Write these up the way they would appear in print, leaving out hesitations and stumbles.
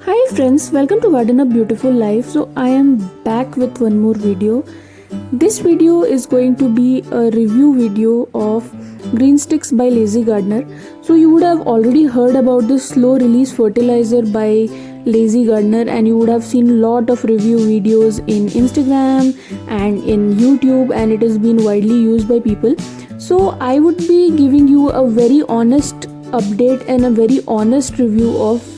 Hi friends, welcome to Garden a Beautiful Life. So I am back with one more video. This video is going to be a review video of Green Sticks by Lazy Gardener. So you would have already heard about this slow release fertilizer by Lazy Gardener, and you would have seen a lot of review videos in Instagram and in YouTube, and it has been widely used by people. So I would be giving you a very honest update and a very honest review of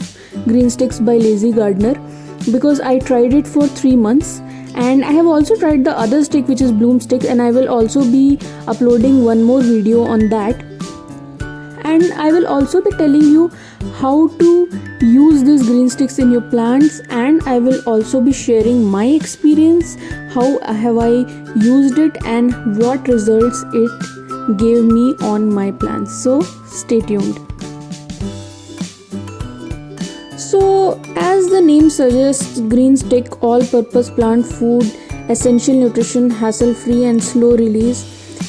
Green Sticks by Lazy Gardener, because I tried it for 3 months, and I have also tried the other stick, which is Bloom Stick, and I will also be uploading one more video on that. And I will also be telling you how to use these green sticks in your plants, and I will also be sharing my experience, how have I used it and what results it gave me on my plants. So stay tuned. So, as the name suggests, Green Stick all-purpose plant food, essential nutrition, hassle-free and slow release.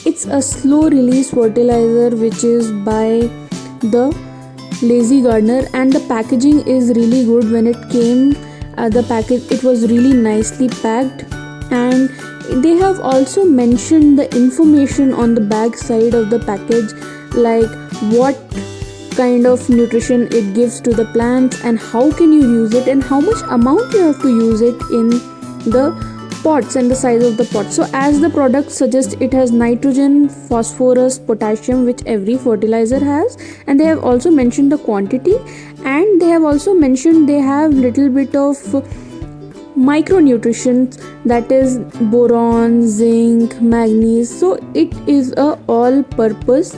It's a slow release fertilizer which is by the Lazy Gardener, and the packaging is really good. When it came, the package, it was really nicely packed, and they have also mentioned the information on the back side of the package, like what kind of nutrition it gives to the plants and how can you use it and how much amount you have to use it in the pots and the size of the pot. So as the product suggests, it has nitrogen, phosphorus, potassium, which every fertilizer has, and they have also mentioned the quantity, and they have also mentioned they have little bit of micronutrients, that is boron, zinc, manganese. So it is a all purpose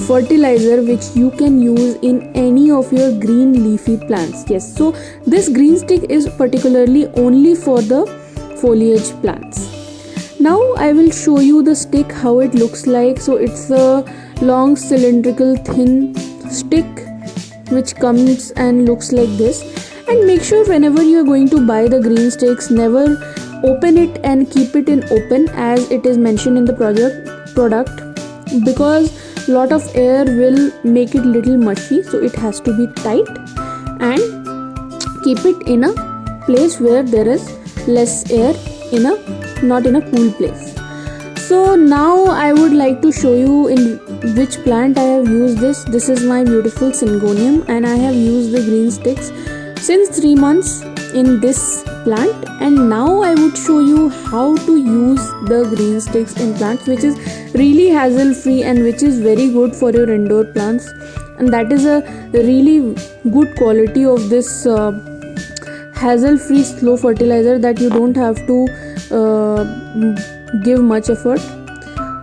fertilizer which you can use in any of your green leafy plants. Yes, so this green stick is particularly only for the foliage plants. Now I will show you the stick, how it looks like. So it's a long cylindrical thin stick which comes and looks like this. And make sure whenever you are going to buy the green sticks, never open it and keep it in open as it is mentioned in the product, because lot of air will make it little mushy. So it has to be tight, and keep it in a place where there is less air, not in a cool place. So now I would like to show you in which plant I have used this. This is my beautiful Syngonium, and I have used the green sticks since 3 months in this plant, and now I would show you how to use the green sticks in plants, which is really hassle free and which is very good for your indoor plants. And that is a really good quality of this hassle free slow fertilizer, that you don't have to give much effort.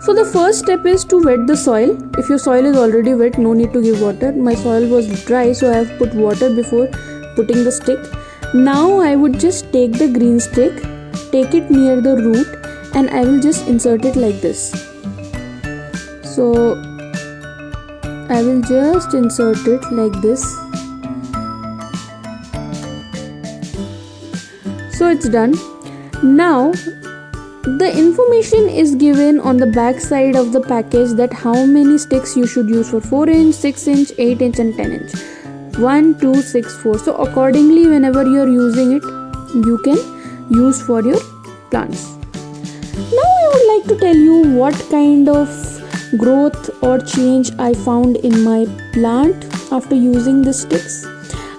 So the first step is to wet the soil. If your soil is already wet, no need to give water. My soil was dry, so I have put water before putting the stick. Now I would just take the green stick, take it near the root, and I will just insert it like this. So I will just insert it like this. So it's done. Now the information is given on the back side of the package, that how many sticks you should use for 4 inch, 6 inch, 8 inch and 10 inch. 1, 2, 6, 4. So accordingly, whenever you are using it, you can use for your plants. Now I would like to tell you what kind of growth or change I found in my plant after using the sticks.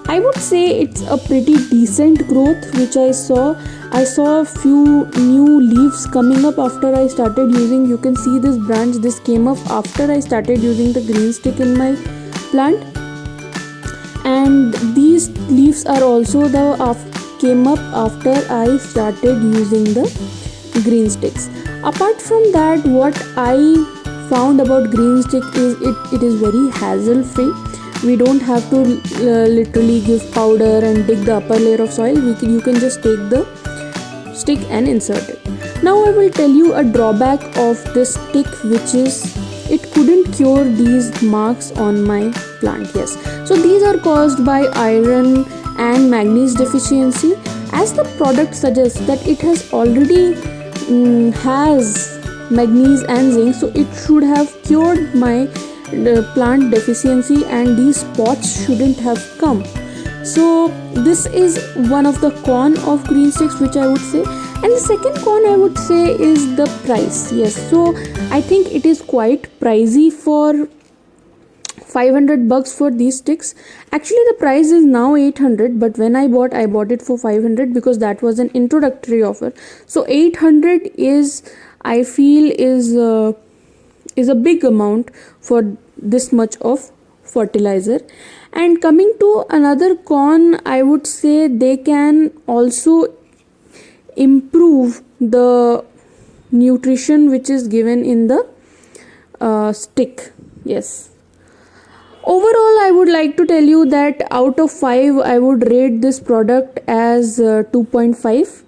I would say it's a pretty decent growth which I saw. I saw a few new leaves coming up after I started using. You can see this branch, this came up after I started using the green stick in my plant. And these leaves are also came up after I started using the green sticks. Apart from that, what I found about green stick is it is very hassle free. We don't have to literally give powder and dig the upper layer of soil. You can just take the stick and insert it. Now I will tell you a drawback of this stick, which is it couldn't cure these marks on my plant. Yes, so these are caused by iron and manganese deficiency, as the product suggests that it has already has manganese and zinc, so it should have cured my plant deficiency and these spots shouldn't have come. So this is one of the con of green sticks, which I would say. And the second con I would say is the price. Yes, so I think it is quite pricey for 500 bucks for these sticks. Actually the price is now 800, but when I bought it for 500 because that was an introductory offer. So 800 is, I feel, is a big amount for this much of fertilizer. And coming to another con, I would say they can also improve the nutrition which is given in the stick. Yes, overall I would like to tell you that out of 5 I would rate this product as 2.5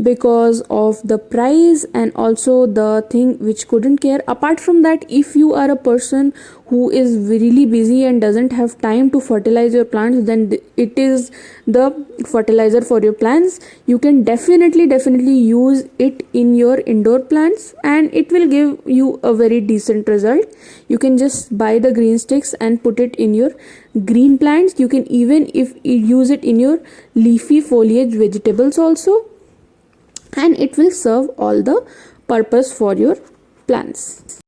because of the price and also the thing which couldn't care. Apart from that, if you are a person who is really busy and doesn't have time to fertilize your plants, then it is the fertilizer for your plants. You can definitely use it in your indoor plants and it will give you a very decent result. You can just buy the green sticks and put it in your green plants. You can even if use it in your leafy foliage vegetables also, and it will serve all the purpose for your plants.